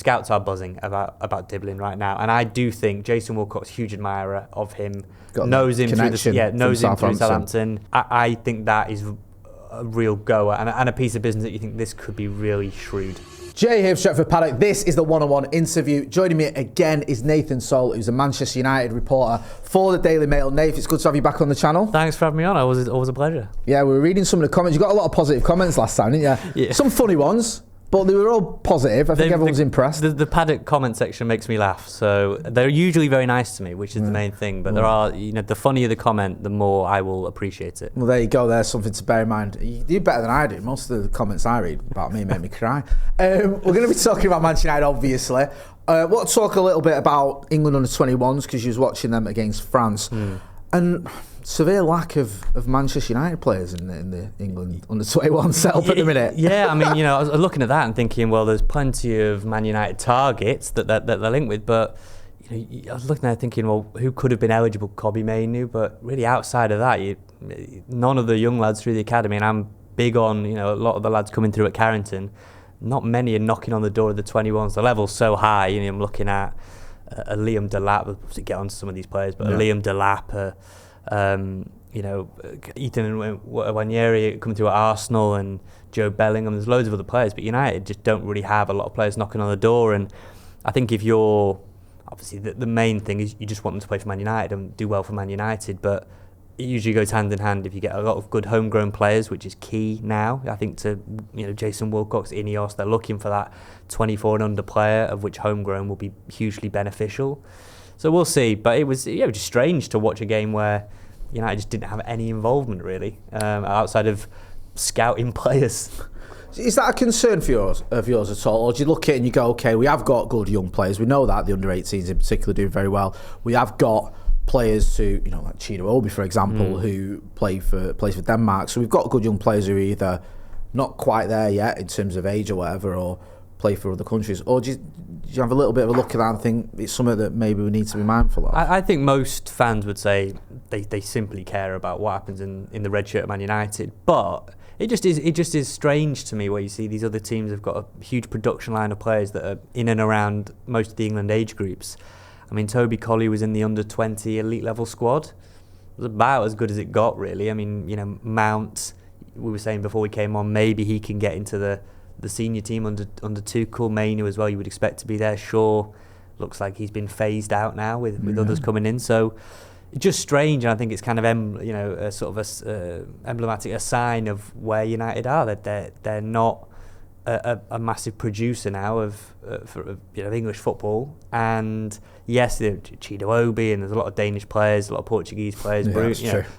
scouts are buzzing about Dibling right now, and I do think Jason Wilcock's a huge admirer of him. Knows him through Southampton. I think that is a real goer and a piece of business that you think this could be really shrewd. Jay here from Stretford Paddock. This is the one-on-one interview. Joining me again is Nathan Salt, who's a Manchester United reporter for the Daily Mail. Nathan, it's good to have you back on the channel. Thanks for having me on. It was always a pleasure. Yeah, we were reading some of the comments. You got a lot of positive comments last time, didn't you? Yeah. Some funny ones, but they were all positive. I think everyone's impressed. The Paddock comment section makes me laugh. So they're usually very nice to me, which is the main thing. But there are, the funnier the comment, the more I will appreciate it. Well, there you go. There's something to bear in mind. You do better than I do. Most of the comments I read about me make me cry. We're going to be talking about Manchester United, obviously. We'll talk a little bit about England under-21s because you was watching them against France. And severe lack of Manchester United players in the England under-21 setup at the minute. Yeah, I mean, I was looking at that and thinking, well, there's plenty of Man United targets that they're linked with, but I was looking at it thinking, well, who could have been eligible? Kobbie Mainoo, but really outside of that, none of the young lads through the academy, and I'm big on, a lot of the lads coming through at Carrington, not many are knocking on the door of the 21s. The level's so high, I'm looking at a Liam Delap, we'll get onto some of these players, but a Liam Delap, Ethan Nwaneri coming through at Arsenal, and Joe Bellingham. There's loads of other players, but United just don't really have a lot of players knocking on the door. And I think if you're obviously the main thing is you just want them to play for Man United and do well for Man United, but it usually goes hand in hand if you get a lot of good homegrown players, which is key now. I think to Jason Wilcock's Ineos, they're looking for that 24 and under player, of which homegrown will be hugely beneficial. So we'll see, but it was just strange to watch a game where United just didn't have any involvement really outside of scouting players. Is that a concern of yours at all, or do you look at it and you go, okay, we have got good young players, we know that the under-18s in particular do very well, we have got players who, like Chido Obi, for example, who plays for Denmark, so we've got good young players who are either not quite there yet in terms of age or whatever, or play for other countries, or do you have a little bit of a look at that and think it's something that maybe we need to be mindful of? I think most fans would say they simply care about what happens in the red shirt at Man United, but it just is strange to me where you see these other teams have got a huge production line of players that are in and around most of the England age groups. I mean, Toby Colley was in the under-20 elite level squad. It was about as good as it got, really. I mean, Mount, we were saying before we came on, maybe he can get into the senior team under Tuchel. Mainoo as well, you would expect to be there. Shaw looks like he's been phased out now with others coming in. So it's just strange, and I think it's kind of emblematic, a sign of where United are, that they're not a massive producer now of English football. And yes, Chido Obi, and there's a lot of Danish players, a lot of Portuguese players,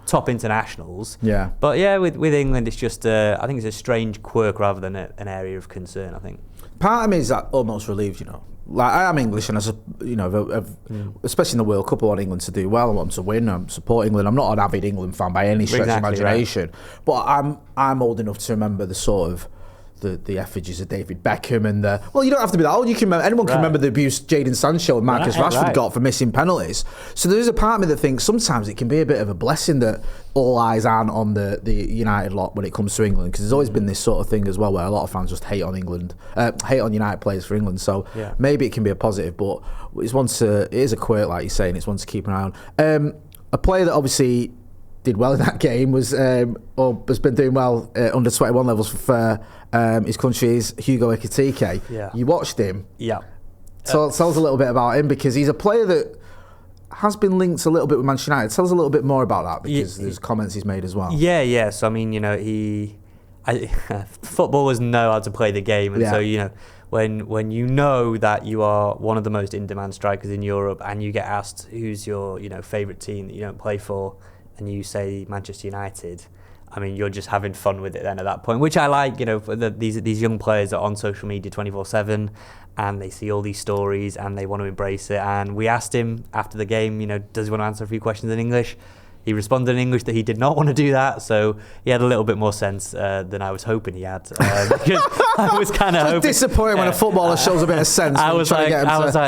top internationals. Yeah. But yeah, with England, it's just I think it's a strange quirk rather than an area of concern, I think. Part of me is almost relieved, Like, I am English, and especially in the World Cup, I want England to do well. I want them to win. I support England. I'm not an avid England fan by any stretch of imagination, but I'm old enough to remember the sort of the effigies of David Beckham and you don't have to be that old. You can remember, anyone can remember the abuse Jadon Sancho and Marcus Rashford got for missing penalties. So there is a part of me that thinks sometimes it can be a bit of a blessing that all eyes aren't on the United lot when it comes to England, because there's always been this sort of thing as well where a lot of fans just hate on United players for England. So maybe it can be a positive, but it is a quirk, like you're saying. It's one to keep an eye on. A player that obviously did well in that game has been doing well under 21 levels for his country is Hugo Ekitike. Yeah. You watched him. Yeah. Tell us a little bit about him, because he's a player that has been linked a little bit with Manchester United. Tell us a little bit more about that, because there's comments he's made as well. Yeah. So I mean, footballers know how to play the game, and so when you know that you are one of the most in-demand strikers in Europe, and you get asked who's your favourite team that you don't play for, and you say Manchester United, I mean, you're just having fun with it then at that point, which I like. These young players are on social media 24/7, and they see all these stories and they want to embrace it. And we asked him after the game, does he want to answer a few questions in English? He responded in English that he did not want to do that, so he had a little bit more sense than I was hoping he had. I was kind of hoping. Disappointing when a footballer shows a bit of sense. I was like,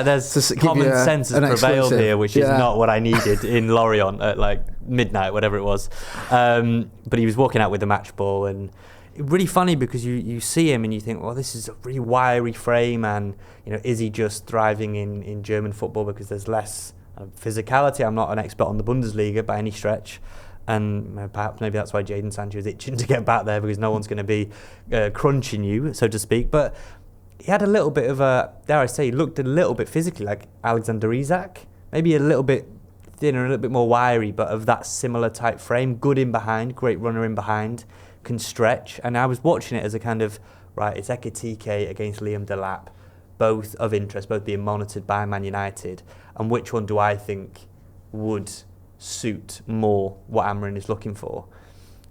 there's common sense has prevailed here, which is not what I needed in Lorient at like midnight, whatever it was. But he was walking out with the match ball, and really funny because you see him and you think, well, this is a really wiry frame, and is he just thriving in German football because there's less physicality? I'm not an expert on the Bundesliga by any stretch, and perhaps maybe that's why Jadon Sancho is itching to get back there, because no one's going to be crunching you, so to speak. But he had a little bit of dare I say, he looked a little bit physically like Alexander Isak, maybe a little bit thinner, a little bit more wiry, but of that similar type frame. Good in behind, great runner in behind, can stretch. And I was watching it as a kind of, right, it's Ekitike against Liam Delap, both of interest, both being monitored by Man United. And which one do I think would suit more what Amorim is looking for?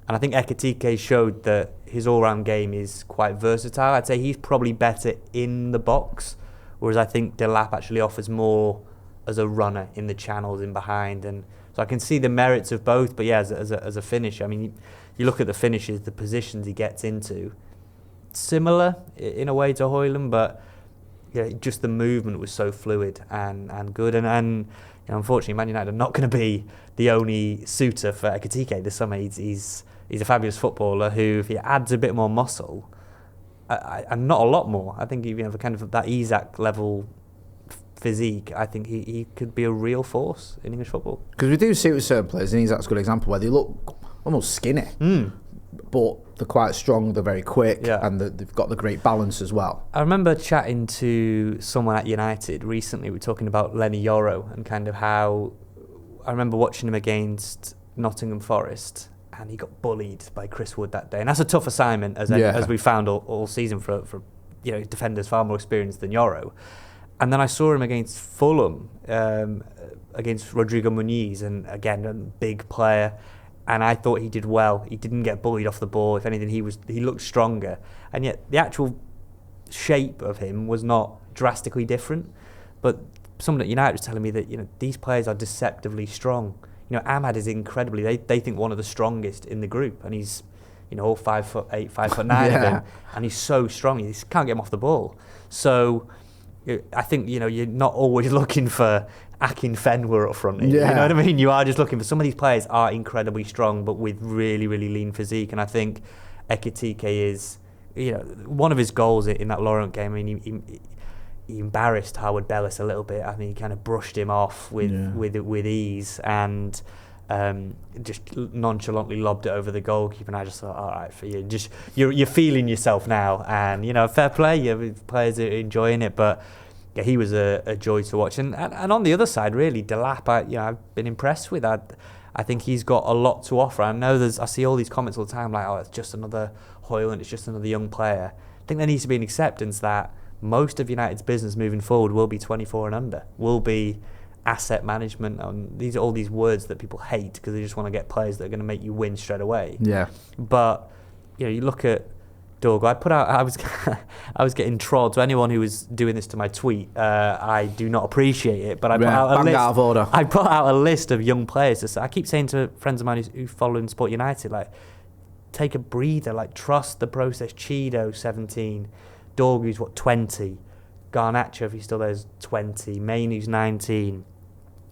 And I think Ekitike showed that his all-round game is quite versatile. I'd say he's probably better in the box, whereas I think Delap actually offers more as a runner in the channels in behind. And so I can see the merits of both. But yeah, as a finisher, I mean, you look at the finishes, the positions he gets into, similar in a way to Højlund, but just the movement was so fluid and good. And unfortunately, Man United are not going to be the only suitor for Ekitike this summer. He's a fabulous footballer who, if he adds a bit more muscle, and not a lot more, I think for kind of that Isak level physique, I think he could be a real force in English football. Because we do see with certain players, and Isak's a good example, where they look almost skinny, but they're quite strong, they're very quick, and they've got the great balance as well. I remember chatting to someone at United recently. We were talking about Lenny Yoro and kind of how I remember watching him against Nottingham Forest, and he got bullied by Chris Wood that day. And that's a tough assignment, as we found all season for defenders far more experienced than Yoro. And then I saw him against Fulham, against Rodrigo Muniz, and again, a big player. And I thought he did well. He didn't get bullied off the ball. If anything, he looked stronger. And yet the actual shape of him was not drastically different. But someone at United was telling me that these players are deceptively strong. Ahmad is incredibly. They think one of the strongest in the group, and he's all 5'8", 5'9" of him, and he's so strong. He just can't get him off the ball. So I think you're not always looking for Akin Fenwer up front. You know what I mean? You are just looking for some of these players are incredibly strong, but with really, really lean physique. And I think Ekitike is, one of his goals in that Lorient game. I mean, he embarrassed Howard Bellis a little bit. I mean, he kind of brushed him off with ease, and just nonchalantly lobbed it over the goalkeeper. And I just thought, all right, for you, just you're feeling yourself now, and fair play. Players are enjoying it, but he was a joy to watch. And on the other side, really, Delap, I've been impressed with that. I think he's got a lot to offer. I know I see all these comments all the time, like, oh, it's just another Højlund, it's just another young player. I think there needs to be an acceptance that most of United's business moving forward will be 24 and under, will be asset management, and these are all these words that people hate because they just want to get players that are going to make you win straight away. Yeah. But you look at Dorgo. I was getting trolled. To anyone who was doing this to my tweet, I do not appreciate it. But I put out a list. Out of order. I put out a list of young players. I keep saying to friends of mine who follow in Sport United, like, take a breather, like, trust the process. Chido, 17. Dorgu's 20. Garnacho, if he's still there, is 20. Mainu's 19.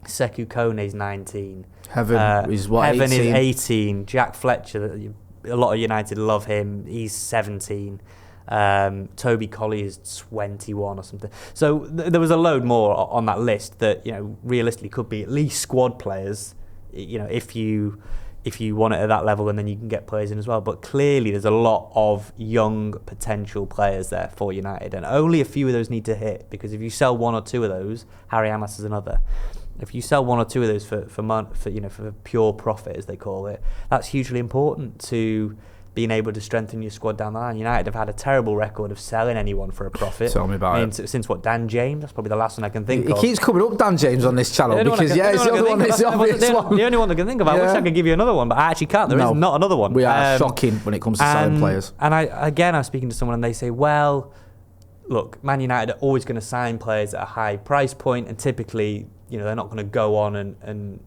Sekou Kone's 19. Heaven is 18? Heaven is 18. Jack Fletcher, a lot of United love him. He's 17. Toby Colley is 21 or something. So there was a load more on that list that realistically could be at least squad players. If you want it at that level, and then you can get players in as well. But clearly there's a lot of young potential players there for United, and only a few of those need to hit, because if you sell one or two of those, Harry Amas is another. If you sell one or two of those for pure profit, as they call it, that's hugely important to being able to strengthen your squad down the line. United have had a terrible record of selling anyone for a profit. Tell me about it. Since Dan James? That's probably the last one I can think of. It keeps coming up, Dan James, on this channel, because it's the only one that's the obvious one. The only one I can think of. I wish I could give you another one, but I actually can't. There is not another one. We are shocking when it comes to selling players. And I was speaking to someone, and they say, well, look, Man United are always going to sign players at a high price point, and typically, they're not going to go on and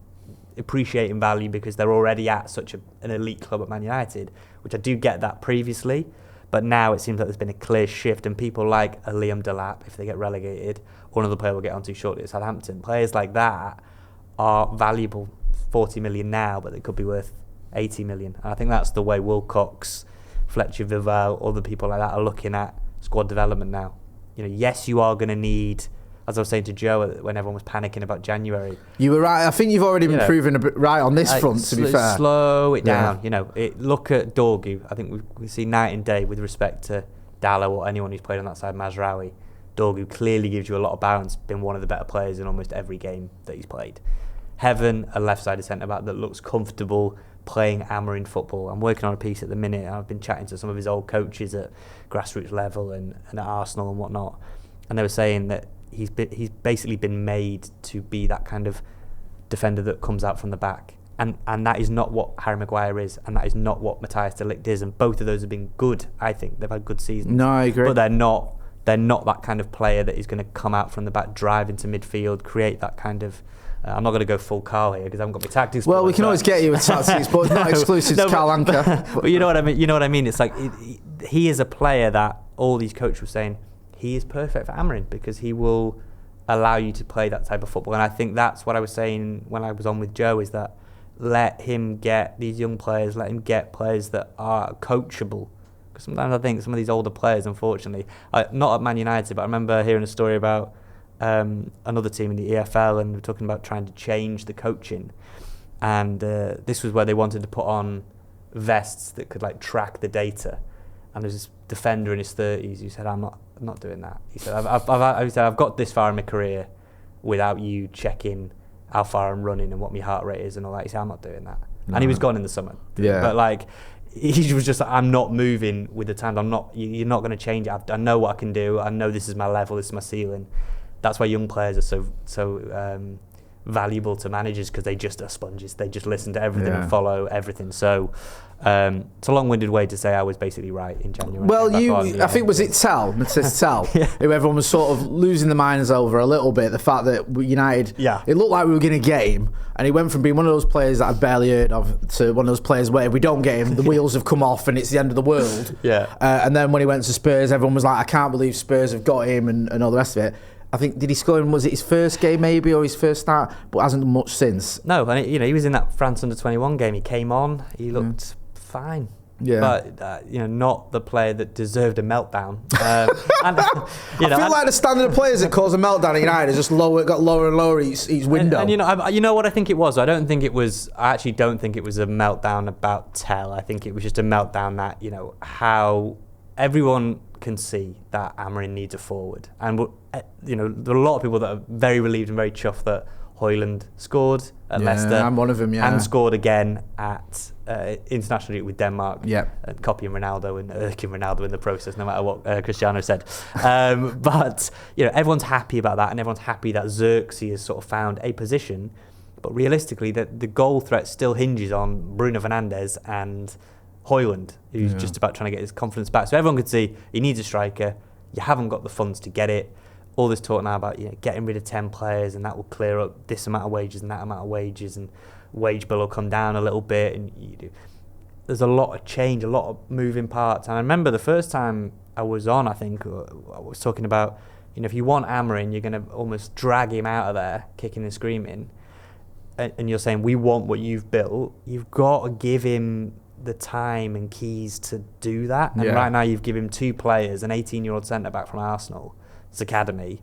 appreciate in value because they're already at such an elite club at Man United, which I do get that previously, but now it seems like there's been a clear shift, and people like a Liam Delap, if they get relegated, or another player we'll get onto shortly at Southampton, players like that are valuable, 40 million now, but they could be worth 80 million. And I think that's the way Wilcox Fletcher, Vival, other people like that are looking at squad development now. Yes, you are going to need, as I was saying to Joe when everyone was panicking about January. You were right. I think you've already been proven a bit right on this front, to be fair. Slow it down. Look at Dorgu. I think we see night and day with respect to Dallo or anyone who's played on that side, Mazraoui. Dorgu clearly gives you a lot of balance, been one of the better players in almost every game that he's played. Heaven, a left-sided centre-back that looks comfortable playing Amorim football. I'm working on a piece at the minute, and I've been chatting to some of his old coaches at grassroots level and at Arsenal and whatnot, and they were saying that he's basically been made to be that kind of defender that comes out from the back. And that is not what Harry Maguire is, and that is not what Matthijs de Ligt is, and both of those have been good, I think. They've had good seasons. No, I agree. But they're not that kind of player that is going to come out from the back, drive into midfield, create that kind of... I'm not going to go full Carl here because I haven't got my tactics. Well, we can always get you with tactics, but it's not exclusive to Carl Anka. But you know what I mean. You know what I mean. It's like he is a player that all these coaches were saying he is perfect for Amorim because he will allow you to play that type of football. And I think that's what I was saying when I was on with Joe, is that let him get these young players, let him get players that are coachable. Because sometimes I think some of these older players, unfortunately, not at Man United, but I remember hearing a story about another team in the EFL, and we're talking about trying to change the coaching, and this was where they wanted to put on vests that could track the data, and there's this defender in his 30s who said, I'm not doing that. He said, I've got this far in my career without you checking how far I'm running and what my heart rate is and all that. He said, I'm not doing that. No. And he was gone in the summer. Yeah. But he was just I'm not moving with the times. You're not going to change it. I know what I can do. I know this is my level, this is my ceiling. That's why young players are so valuable to managers, because they just are sponges. They just listen to everything and follow everything. So it's a long-winded way to say I was basically right in January. Well, I think was it Matthijs Tel, who everyone was sort of losing their minds over a little bit. The fact that United, it looked like we were going to get him, and he went from being one of those players that I'd barely heard of to one of those players where if we don't get him, the wheels have come off and it's the end of the world. And then when he went to Spurs, everyone was like, I can't believe Spurs have got him and all the rest of it. I think, did he score in, was it his first game maybe, or his first start, but hasn't done much since? No, and he was in that France under-21 game. He came on, he looked fine. Yeah. But, not the player that deserved a meltdown. I feel like the standard of players that cause a meltdown at United is just got lower and lower each window. And you know what I think it was? I actually don't think it was a meltdown about Tel. I think it was just a meltdown that, how everyone can see that Amorim needs a forward. And, there are a lot of people that are very relieved and very chuffed that Højlund scored at Leicester. I'm one of them, and scored again at international duty with Denmark. And copying Ronaldo and irking Ronaldo in the process, no matter what Cristiano said. But everyone's happy about that, and everyone's happy that Xerxes has sort of found a position. But realistically, the goal threat still hinges on Bruno Fernandes and Højlund, who's just about trying to get his confidence back. So everyone could see he needs a striker. You haven't got the funds to get it. All this talk now about getting rid of 10 players, and that will clear up this amount of wages and that amount of wages, and wage bill will come down a little bit. And there's a lot of change, a lot of moving parts. And I remember the first time I was on, I think I was talking about, if you want Amorim, you're going to almost drag him out of there, kicking and screaming. And you're saying, we want what you've built. You've got to give him the time and keys to do that. And right now you've given him 2 players, an 18-year-old centre-back from Arsenal, academy,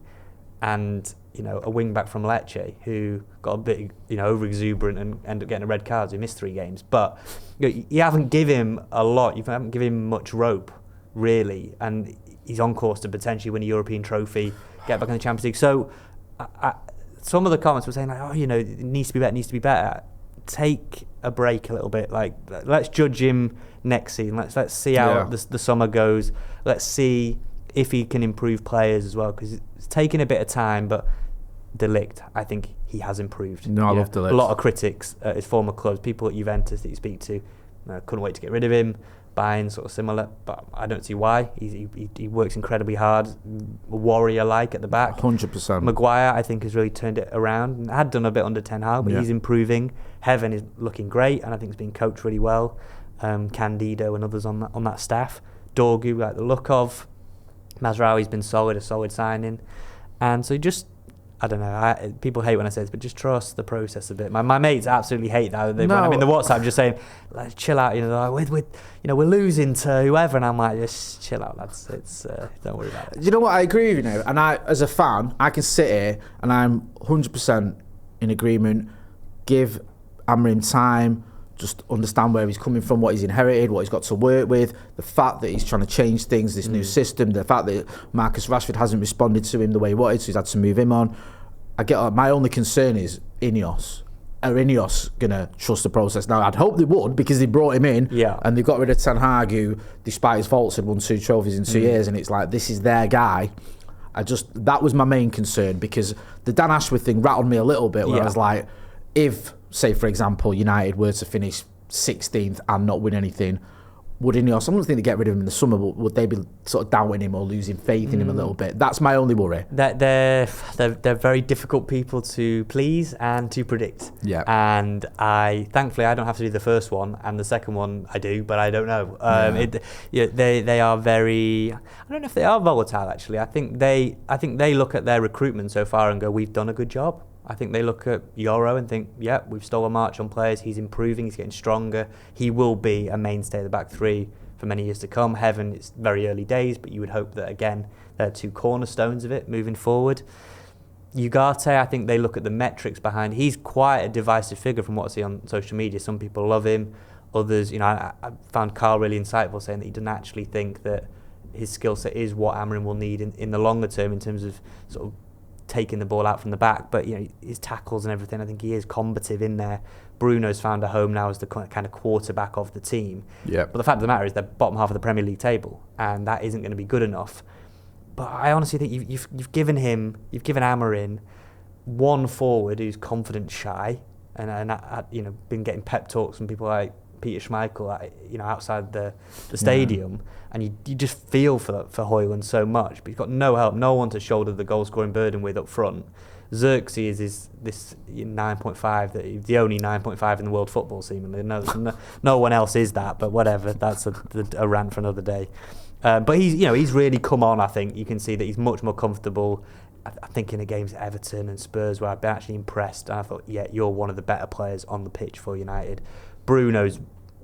and a wing back from Lecce who got a bit over exuberant and ended up getting a red card. So he missed 3 games, but you haven't given him a lot. You haven't given him much rope, really, and he's on course to potentially win a European trophy, get back in the Champions League. So some of the comments were saying it needs to be better. Take a break a little bit. Let's judge him next season. Let's see how the summer goes. Let's see if he can improve players as well, because it's taken a bit of time, but De Ligt, I think he has improved. No, I love De Ligt. A lot of critics at his former clubs, people at Juventus that you speak to, couldn't wait to get rid of him. Bayern, sort of similar, but I don't see why. He works incredibly hard, warrior-like at the back. 100%. Maguire, I think, has really turned it around, and had done a bit under Ten Hag, but he's improving. Heaven is looking great, and I think he's being coached really well. Candido and others on that staff. Dorgu, like the look of. Mazraoui's been a solid signing, and so I don't know. People hate when I say this, but just trust the process a bit. My mates absolutely hate that. When I'm in the WhatsApp, just saying, like, chill out. We're losing to whoever, and I'm like, just chill out, lads. It's don't worry about it. You know what? I agree with you. And I, as a fan, I can sit here and I'm 100% in agreement. Give Amorim time. Just understand where he's coming from, what he's inherited, what he's got to work with, the fact that he's trying to change things, this new system, the fact that Marcus Rashford hasn't responded to him the way he wanted, so he's had to move him on. I get my only concern is Ineos. Are Ineos going to trust the process? Now, I'd hope they would, because they brought him in and they got rid of Ten Hag, who, despite his faults, had won 2 trophies in 2 years, and it's like, this is their guy. That was my main concern, because the Dan Ashworth thing rattled me a little bit, where I was like, if, say, for example, United were to finish 16th and not win anything, would Ineos, I wouldn't think they'd get rid of him in the summer, but would they be sort of doubting him or losing faith in him a little bit? That's my only worry. They're very difficult people to please and to predict. Yeah. And thankfully, I don't have to do the first one, and the second one I do, but I don't know. They are very. I don't know if they are volatile. Actually, I think they look at their recruitment so far and go, "We've done a good job." I think they look at Euro and think, yeah, we've stolen a march on players. He's improving. He's getting stronger. He will be a mainstay of the back three for many years to come. Heaven, it's very early days, but you would hope that, again, they're 2 cornerstones of it moving forward. Ugarte, I think they look at the metrics behind. He's quite a divisive figure from what I see on social media. Some people love him. Others, I found Carl really insightful, saying that he doesn't actually think that his skill set is what Amorim will need in the longer term in terms of sort of taking the ball out from the back, but his tackles and everything, I think he is combative in there. Bruno's found a home now as the kind of quarterback of the team. Yeah. But the fact of the matter is they're bottom half of the Premier League table, and that isn't going to be good enough. But I honestly think you've given Amorim one forward who's confidence shy, and been getting pep talks from people like Peter Schmeichel, outside the stadium, and you just feel for Højlund so much, but he's got no help, no one to shoulder the goal scoring burden with up front. Xerxes is this 9.5, the only 9.5 in the world football seemingly. No one else is that, but whatever. That's a rant for another day. But he's really come on. I think you can see that he's much more comfortable. I think in the games at Everton and Spurs where I've been actually impressed, and I thought, yeah, you're one of the better players on the pitch for United. Bruno's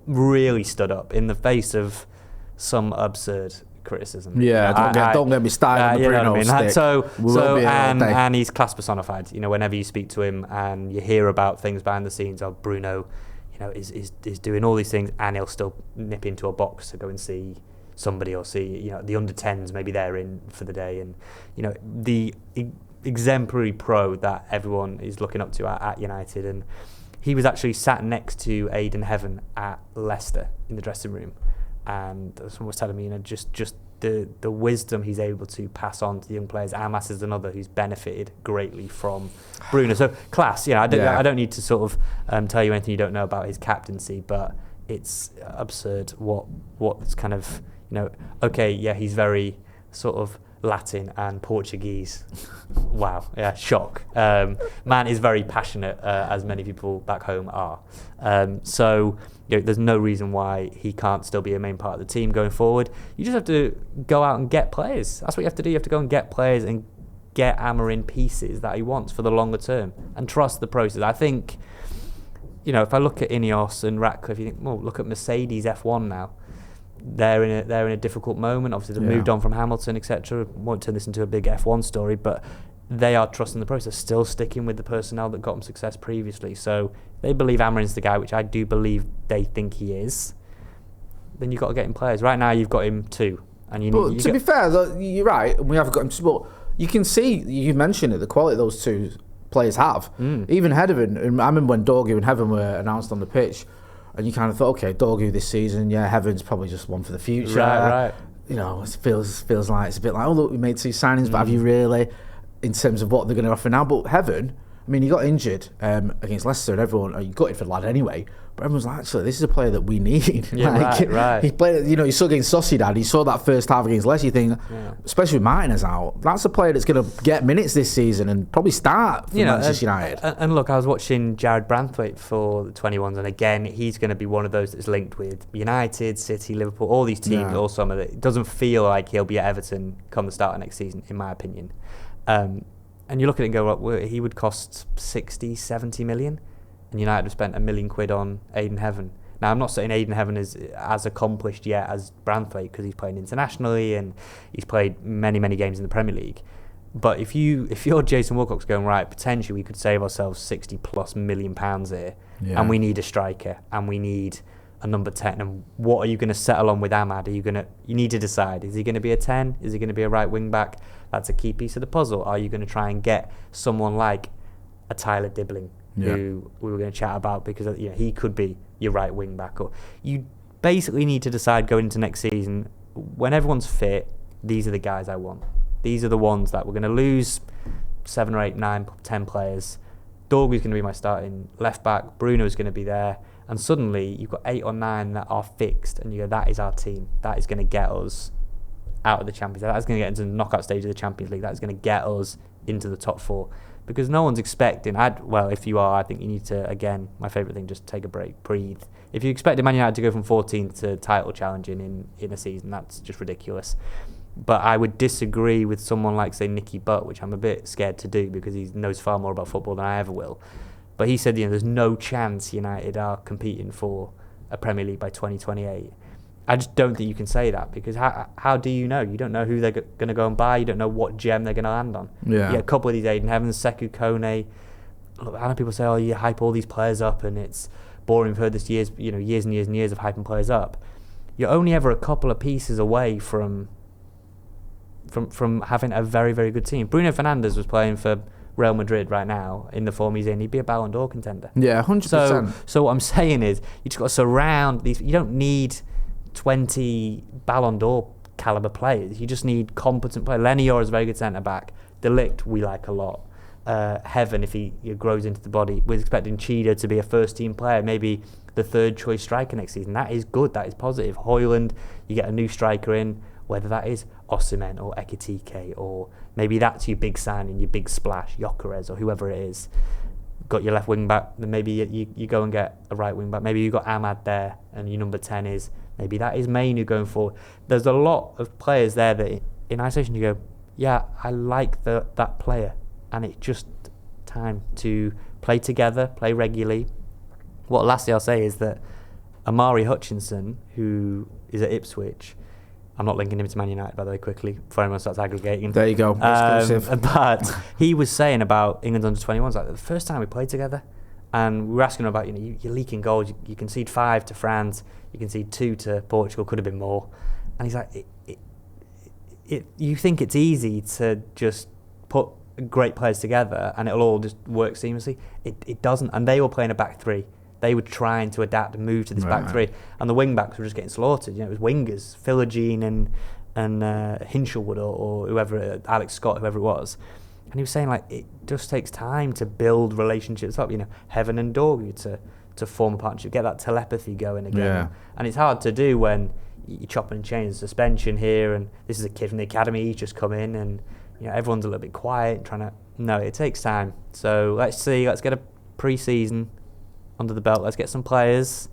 really stood up in the face of some absurd criticism. Yeah, don't get me started on the Bruno stick. And he's class personified. Whenever you speak to him and you hear about things behind the scenes of Bruno, is doing all these things, and he'll still nip into a box to go and see somebody or see the under-10s, maybe they're in for the day, and the exemplary pro that everyone is looking up to at United. And he was actually sat next to Aidan Heaven at Leicester in the dressing room, and someone was telling me, just the wisdom he's able to pass on to the young players. Amas is another who's benefited greatly from Bruno. So class, I don't need to sort of tell you anything you don't know about his captaincy, but it's absurd what's kind of he's very sort of Latin and Portuguese. Wow, yeah, shock. Man is very passionate, as many people back home are. So there's no reason why he can't still be a main part of the team going forward. You just have to go out and get players. That's what you have to do. You have to go and get players and get Amorim pieces that he wants for the longer term and trust the process. I think, if I look at Ineos and Ratcliffe, you think, well, look at Mercedes F1 now. They're in a difficult moment. Obviously, they've moved on from Hamilton, etc. Won't turn this into a big F1 story, but they are trusting the process, still sticking with the personnel that got them success previously. So they believe Amorim's the guy, which I do believe they think he is. Then you've got to get him players. Right now, you've got him 2, and to be fair, you're right. We have got him 2, but you can see, you mentioned it, the quality those 2 players have. Even Heaven, I remember when Dorgu and Heaven were announced on the pitch. And you kind of thought, okay, Dorgu this season, Heaven's probably just one for the future. Right. It feels like it's a bit like, oh look, we made 2 signings, but have you really, in terms of what they're going to offer now? But Heaven, I mean, he got injured against Leicester, and everyone, you got it for the lad anyway. But everyone's like, actually, this is a player that we need. Yeah, right. He played, you saw against Sociedad, he saw that first half against Leicester, you think, especially with Martinez out, that's a player that's going to get minutes this season and probably start for Manchester United. And look, I was watching Jared Branthwaite for the 21s, and again, he's going to be one of those that's linked with United, City, Liverpool, all these teams all summer. It doesn't feel like he'll be at Everton come the start of next season, in my opinion. And you look at it and go, well, he would cost 60, 70 million, and United have spent £1 million on Aidan Heaven. Now, I'm not saying Aidan Heaven is as accomplished yet as Branthwaite, because he's playing internationally and he's played many, many games in the Premier League. But if you're Jason Wilcox going, right, potentially we could save ourselves £60+ million here, and we need a striker, and we need a number 10, and what are you going to settle on with Ahmad? You need to decide, is he going to be a 10? Is he going to be a right wing back? That's a key piece of the puzzle. Are you going to try and get someone like a Tyler Dibling, who we were going to chat about, because he could be your right wing back? Or you basically need to decide going into next season, when everyone's fit, these are the guys I want. These are the ones that we're going to lose 7 or 8, 9, 10 players. Dorgu's going to be my starting left back. Bruno's going to be there. And suddenly you've got 8 or 9 that are fixed, and you go, that is our team. That is going to get us out of the Champions League. That's going to get into the knockout stage of the Champions League. That's going to get us into the top 4. Because no one's expecting... if you are, I think you need to, again, my favourite thing, just take a break, breathe. If you expect Man United to go from 14th to title challenging in a season, that's just ridiculous. But I would disagree with someone like, say, Nicky Butt, which I'm a bit scared to do because he knows far more about football than I ever will. But he said, there's no chance United are competing for a Premier League by 2028. I just don't think you can say that, because how do you know? You don't know who they're going to go and buy. You don't know what gem they're going to land on. Yeah. A couple of these Aidan Heavens, Sekou Kone. Look, I know people say, you hype all these players up and it's boring. We've heard this years and years and years of hyping players up. You're only ever a couple of pieces away from having a very, very good team. Bruno Fernandes was playing for Real Madrid right now in the form he's in. He'd be a Ballon d'Or contender. Yeah, 100%. So what I'm saying is, you just got to surround these. You don't need 20 Ballon d'Or caliber players. You just need competent players. Lenior is a very good centre back. De Ligt we like a lot. Heaven, if he grows into the body, we're expecting Cheetah to be a first team player, maybe the third choice striker next season. That is good. That is positive. Hoyland, you get a new striker in, whether that is Osimhen or Ekitike, or maybe that's your big signing, your big splash, Gyökeres or whoever it is. Got your left wing back, then maybe you go and get a right wing back. Maybe you got Ahmad there, and your number 10 is, maybe that is Mainu going forward. There's a lot of players there that in isolation you go, yeah, I like that player, and it's just time to play together, play regularly. What lastly I'll say is that Amari Hutchinson, who is at Ipswich, I'm not linking him to Man United, by the way, quickly, before anyone starts aggregating. There you go. But he was saying about England's under-21s, like the first time we played together, and we were asking him about, you're leaking goals, you concede 5 to France, you concede 2 to Portugal, could have been more. And he's like, you think it's easy to just put great players together and it'll all just work seamlessly. It doesn't. And they were playing a back 3. They were trying to adapt and move to this back 3, and the wing backs were just getting slaughtered. It was wingers, Philogene and Hinshelwood or whoever, Alex Scott, whoever it was. And he was saying, like, it just takes time to build relationships up. Heaven and Dorgu to form a partnership, get that telepathy going again. Yeah. And it's hard to do when you're chopping and changing suspension here, and this is a kid from the academy, he's just come in, and everyone's a little bit quiet, trying to. No, it takes time. So let's get a pre-season under the belt. Let's get some players,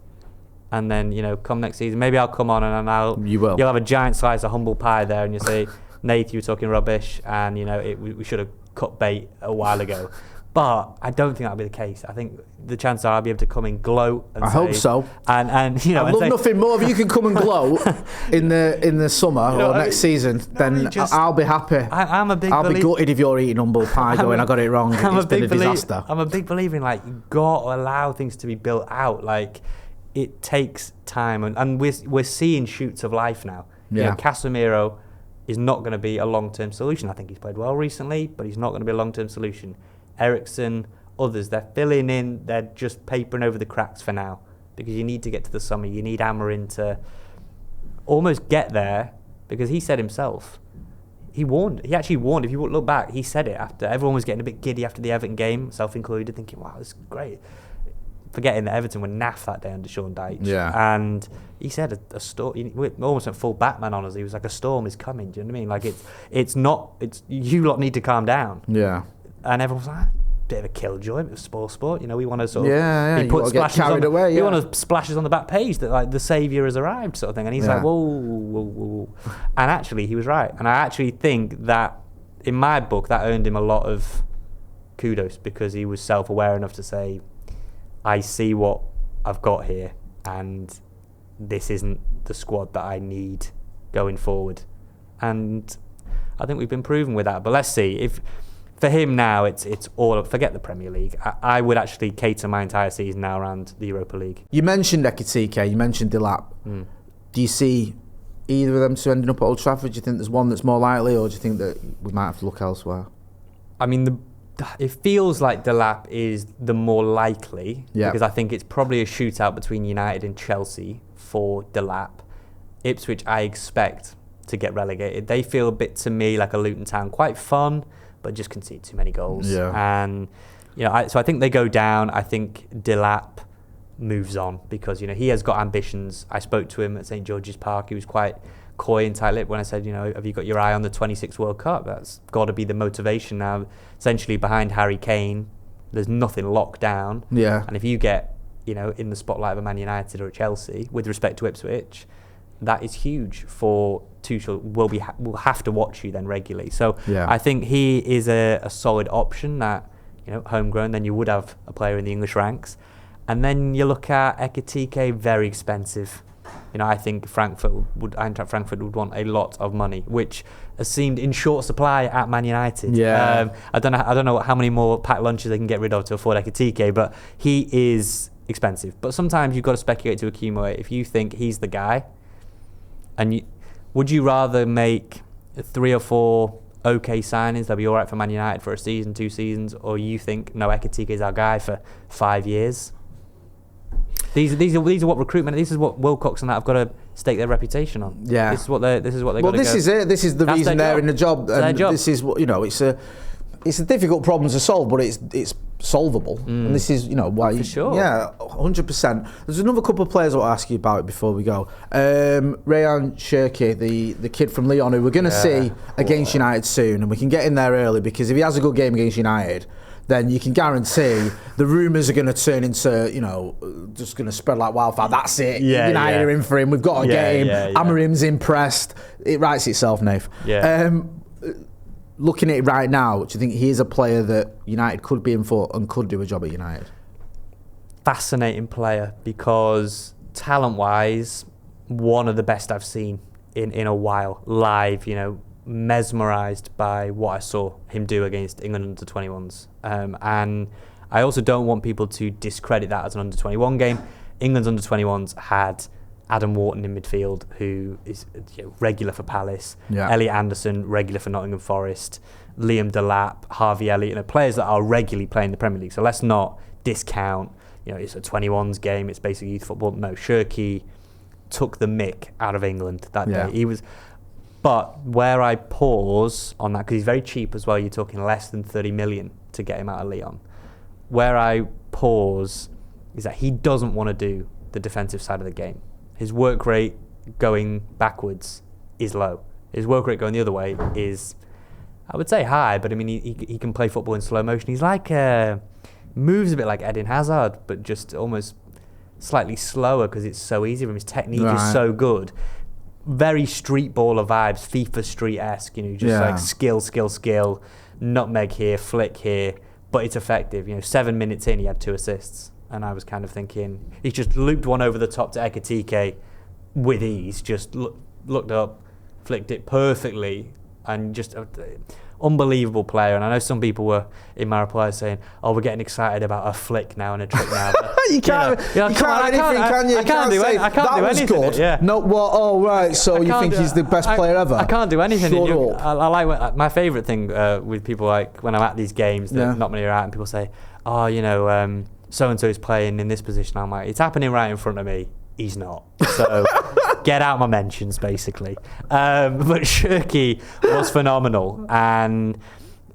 and then come next season, maybe I'll come on and you'll have a giant slice of humble pie there, and you say, Nath, you were talking rubbish, and we should have cut bait a while ago. But I don't think that'll be the case. I think the chances are I'll be able to come and gloat. And I hope so. And I love nothing more if you can come and gloat in the summer or next season. Then I'll be happy. I'll be gutted if you're eating humble pie I got it wrong. It's been a disaster. I'm a big believer in you've got to allow things to be built out. It takes time, and we're seeing shoots of life now. Yeah. Casemiro is not going to be a long-term solution. I think he's played well recently, but he's not going to be a long-term solution. Ericsson, others, they're filling in, they're just papering over the cracks for now, because you need to get to the summer. You need Amorim to almost get there, because he said himself, he actually warned, if you look back, he said it after everyone was getting a bit giddy after the Everton game, self included, thinking, wow, this is great. Forgetting that Everton were naff that day under Sean Dyche. Yeah. And he said a storm, we almost went full Batman on us. He was like, a storm is coming. Do you know what I mean? It's you lot need to calm down. Yeah. And everyone's like, bit of a killjoy, bit of spoil sport. We want to sort of you want to get carried away. We want to splashes on the back page that the saviour has arrived, sort of thing. And he's like, whoa. And actually, he was right. And I actually think that in my book, that earned him a lot of kudos because he was self-aware enough to say, I see what I've got here and this isn't the squad that I need going forward. And I think we've been proven with that. But let's see. If for him now, it's all, forget the Premier League. I would actually cater my entire season now around the Europa League. You mentioned Ekitike, you mentioned Delap. Do you see either of them two ending up at Old Trafford? Do you think there's one that's more likely, or do you think that we might have to look elsewhere? I mean, it feels like Delap is the more likely, because I think it's probably a shootout between United and Chelsea for Delap. Ipswich, I expect to get relegated. They feel a bit to me like a Luton Town, quite fun, but just concede too many goals. And so I think they go down. I think Delap moves on because he has got ambitions. I spoke to him at St George's Park. He was quite coy and tight-lipped when I said, have you got your eye on the 26th World Cup? That's got to be the motivation now. Essentially, behind Harry Kane, there's nothing locked down. And if you get in the spotlight of a Man United or a Chelsea, with respect to Ipswich, that is huge for Tuchel. We'll have to watch you then regularly. So I think he is a solid option that, homegrown. Then you would have a player in the English ranks. And then you look at Ekitike, very expensive. I think Eintracht Frankfurt would want a lot of money, which has seemed in short supply at Man United. I don't know how many more packed lunches they can get rid of to afford Ekitike, but he is expensive. But sometimes you've got to speculate to accumulate. If you think he's the guy, and would you rather make 3 or 4 okay signings that'll be all right for Man United for a season, 2 seasons, or you think no, Ekitike is our guy for 5 years? These are what recruitment. This is what Wilcox and that have got to stake their reputation on. This is what they. Well, this is it. This is the reason they're in the job. And this is what It's a difficult problem to solve, but it's solvable. And this is why. For sure. 100%. There's another couple of players I want to ask you about before we go. Rayan Cherki, the kid from Lyon, who we're going to see against United soon, and we can get in there early because if he has a good game against United, then you can guarantee the rumours are going to turn into, just going to spread like wildfire. That's it. United are in for him. We've got to get him. Amorim's impressed. It writes itself, Nath. Looking at it right now, do you think he is a player that United could be in for and could do a job at United? Fascinating player because talent-wise, one of the best I've seen in a while. Live, mesmerised by what I saw him do against England under-21s. And I also don't want people to discredit that as an under-21 game. England's under-21s had Adam Wharton in midfield, who is regular for Palace. Elliot Anderson, regular for Nottingham Forest. Liam Delap, Harvey Elliott, players that are regularly playing the Premier League. So let's not discount, it's a 21s game, it's basically youth football. No, Cherki took the mick out of England that day. He was... But where I pause on that, because he's very cheap as well, you're talking less than 30 million to get him out of Lyon. Where I pause is that he doesn't want to do the defensive side of the game. His work rate going backwards is low. His work rate going the other way is, I would say, high, but I mean, he can play football in slow motion. He's like, moves a bit like Eden Hazard, but just almost slightly slower because it's so easy for him. His technique is so good. Very street baller vibes, FIFA Street-esque, like skill, nutmeg here, flick here, but it's effective. 7 minutes in, he had 2 assists. And I was kind of thinking, he's just looped one over the top to Ekitike with ease, just looked up, flicked it perfectly, and just unbelievable player. And I know some people were in my reply saying, "Oh, we're getting excited about a flick now and a trick now." But, you can't do anything, can you? I can't do anything. That was good. No, what? Oh, right. So you think he's the best player ever? I can't do anything. Shut up. I like my favourite thing with people, like when I'm at these games that not many are at, and people say, "Oh, so and so is playing in this position." I'm like, it's happening right in front of me. He's not. So get out my mentions, basically. But Cherki was phenomenal. And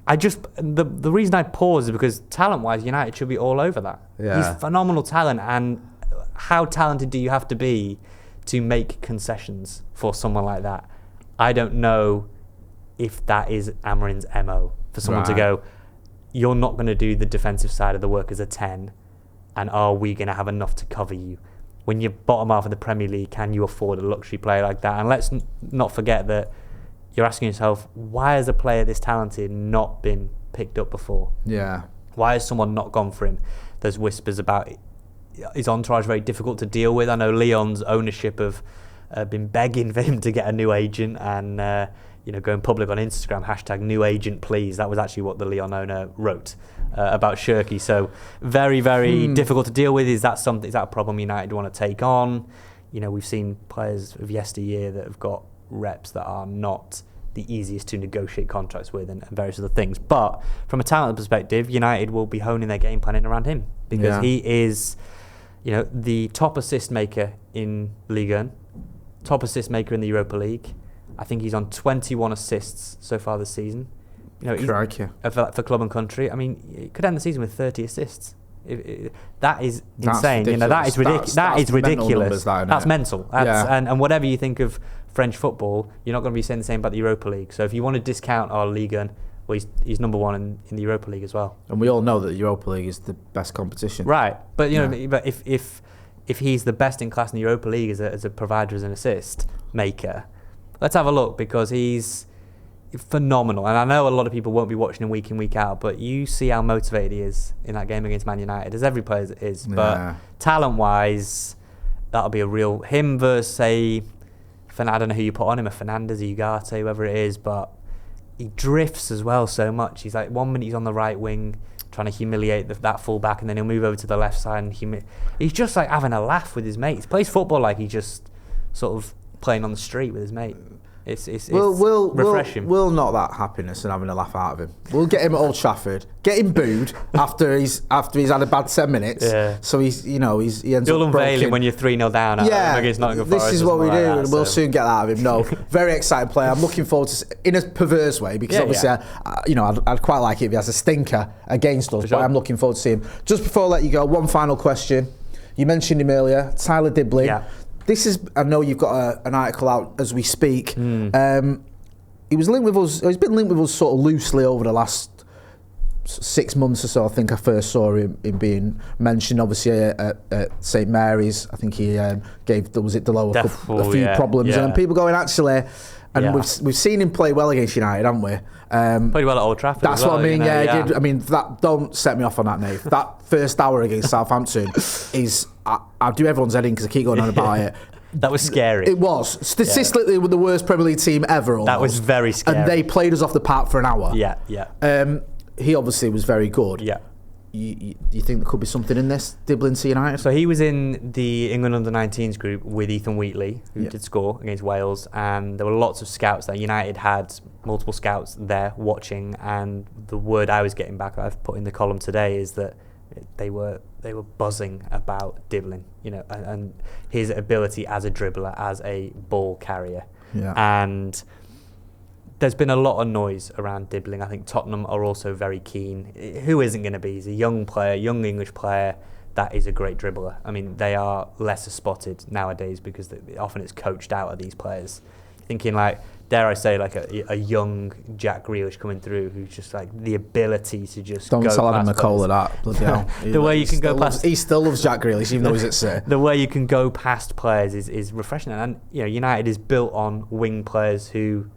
I just, the reason I pause is because talent-wise, United should be all over that. He's phenomenal talent. And how talented do you have to be to make concessions for someone like that? I don't know if that is Amorim's MO. For someone to go, you're not going to do the defensive side of the work as a 10. And are we going to have enough to cover you? When you're bottom half of the Premier League, can you afford a luxury player like that? And let's not forget that you're asking yourself, why has a player this talented not been picked up before? Yeah. Why has someone not gone for him? There's whispers about his entourage very difficult to deal with. I know Lyon's ownership have been begging for him to get a new agent and going public on Instagram, #NewAgentPlease. That was actually what the Lyon owner wrote about Cherki. So very, very difficult to deal with. Is that a problem United want to take on? We've seen players of yesteryear that have got reps that are not the easiest to negotiate contracts with and various other things. But from a talent perspective, United will be honing their game plan in around him because he is, the top assist maker in Ligue 1, top assist maker in the Europa League. I think he's on 21 assists so far this season. For club and country. I mean, he could end the season with 30 assists. That is insane. Ridiculous. That is ridiculous. That's mental. And whatever you think of French football, you're not going to be saying the same about the Europa League. So if you want to discount our Ligue 1, well, he's number one in the Europa League as well. And we all know that the Europa League is the best competition. Right, but but if he's the best in class in the Europa League as a provider, as an assist maker, let's have a look, because he's phenomenal. And I know a lot of people won't be watching him week in, week out, but you see how motivated he is in that game against Man United, as every player is. But talent-wise, that'll be a real... Him versus, say, I don't know who you put on him, a Fernandes, a Ugarte, whoever it is, but he drifts as well so much. He's like, 1 minute he's on the right wing trying to humiliate that full-back, and then he'll move over to the left side and he's just like having a laugh with his mates. He plays football like he's just sort of playing on the street with his mate. It's refreshing. We'll knock that happiness and having a laugh out of him. We'll get him at Old Trafford, get him booed after he's had a bad 10 minutes. Yeah. So he ends You'll up unveil him when you're 3-0 down. Against Nottingham Forest. This is what we do, and we'll soon get that out of him. No, very exciting player. I'm looking forward to, in a perverse way, because obviously, I'd quite like it if he has a stinker against us. But I'm looking forward to seeing him. Just before I let you go, one final question. You mentioned him earlier, Tyler Dibling. Yeah. This is, I know you've got an article out as we speak. He was linked with us. He's been linked with us sort of loosely over the last 6 months or so. I think I first saw him being mentioned, obviously at St Mary's. I think he gave Delo a few problems, and people going actually. And we've seen him play well against United, haven't we? Played well at Old Trafford. That's what I mean. He did. I mean, don't set me off on that, Nate. That first hour against Southampton is. I'll do everyone's head in because I keep going on about it. That was scary. It was. Statistically, the worst Premier League team ever. Almost. That was very scary. And they played us off the park for an hour. Yeah. He obviously was very good. Yeah. You think there could be something in this, Dibling to United? So he was in the England under-19s group with Ethan Wheatley, who did score against Wales, and there were lots of scouts there. United had multiple scouts there watching, and the word I was getting back, I've put in the column today, is that they were buzzing about Dibling, and his ability as a dribbler, as a ball carrier. Yeah. And there's been a lot of noise around Dibling. I think Tottenham are also very keen. Who isn't going to be? He's a young player, young English player that is a great dribbler. I mean, they are lesser spotted nowadays because often it's coached out of these players. Thinking like, dare I say, like a young Jack Grealish coming through, who's just like the ability to just don't go tell Adam past McCall of that. Bloody hell. The way you can go past... He still loves Jack Grealish, even though he's at City. The way you can go past players is refreshing. And United is built on wing players who...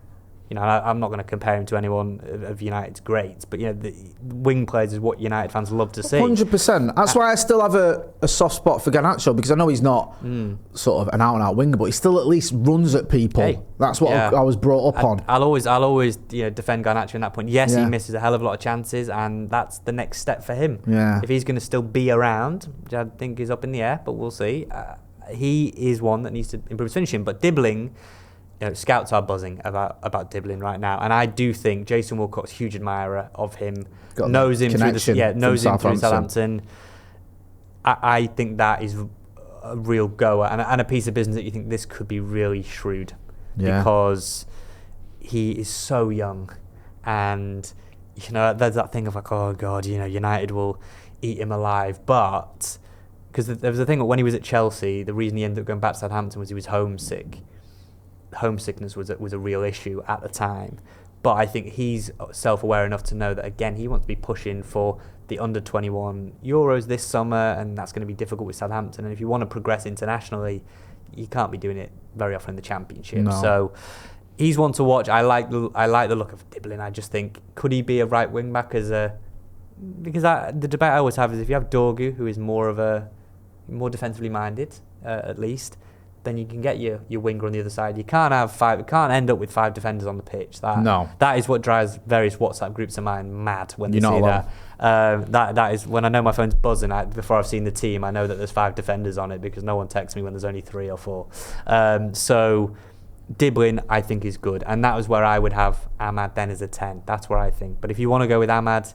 I'm not going to compare him to anyone of United's greats, but the wing players is what United fans love to see. 100%. That's why I still have a soft spot for Garnacho, because I know he's not sort of an out-and-out winger, but he still at least runs at people. Hey, that's what I was brought up on. I'll always defend Garnacho in that point. Yes, he misses a hell of a lot of chances, and that's the next step for him. Yeah. If he's going to still be around, which I think is up in the air, but we'll see. He is one that needs to improve his finishing, but Dibling. Scouts are buzzing about Dibling right now, and I do think Jason Wilcott's a huge admirer of him. Knows him through Southampton. I think that is a real goer and a piece of business that you think this could be really shrewd, because he is so young, and there's that thing of like, oh God, United will eat him alive, but because there was a thing when he was at Chelsea, the reason he ended up going back to Southampton was he was homesick. Homesickness was a real issue at the time, but I think he's self-aware enough to know that again he wants to be pushing for the under-21 Euros this summer, and that's going to be difficult with Southampton. And if you want to progress internationally, you can't be doing it very often in the Championship. No. So he's one to watch. I like the look of Dibling. I just think, could he be a right wing back because the debate I always have is if you have Dorgu, who is more defensively minded, at least, then you can get your winger on the other side. You can't end up with 5 defenders on the pitch. That is what drives various WhatsApp groups of mine mad when they see that. That is when I know my phone's buzzing. Before I've seen the team, I know that there's 5 defenders on it because no one texts me when there's only 3 or 4. So Dibling, I think, is good, and that was where I would have Ahmad then as a 10. That's where I think. But if you want to go with Ahmad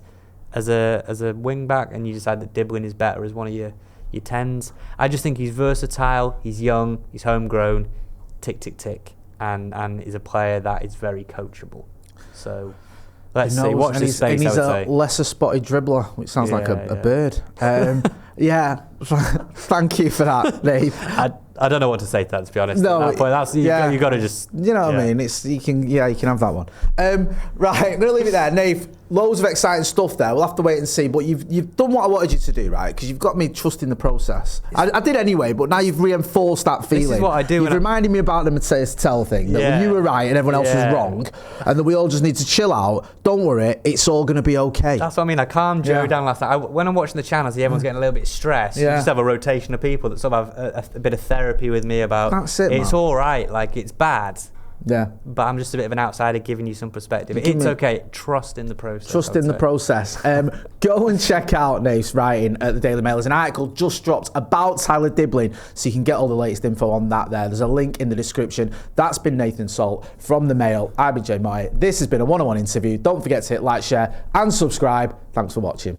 as a wing back and you decide that Dibling is better as one of your 10s, I just think he's versatile, he's young, he's homegrown, tick, tick, tick, and is a player that is very coachable. So let's see. Watch this space, and he's I would say. a lesser spotted dribbler, which sounds like a bird. Yeah, thank you for that, Nate. I don't know what to say to that, to be honest. No, at that point, you got to just... You know what I mean? You can have that one. Right, I'm going to leave it there. Nate, loads of exciting stuff there. We'll have to wait and see. But you've done what I wanted you to do, right? Because you've got me trusting the process. I did anyway, but now you've reinforced that feeling. This is what I do. You've reminded me about the Matthias Tell thing, that when you were right and everyone else was wrong, and that we all just need to chill out. Don't worry, it's all going to be okay. That's what I mean. I calmed Joe down last night. When I'm watching the channel, I see everyone's getting a little bit stressed. You just have a rotation of people that sort of have a bit of therapy with me about... That's it, it's all right, like it's bad. Yeah. But I'm just a bit of an outsider giving you some perspective. It's okay. Trust in the process. Trust in the process. Go and check out Nate's writing at the Daily Mail. There's an article just dropped about Tyler Dibling, so you can get all the latest info on that there. There's a link in the description. That's been Nathan Salt from the Mail. I've been Jay Motty. This has been a one-on-one interview. Don't forget to hit like, share and subscribe. Thanks for watching.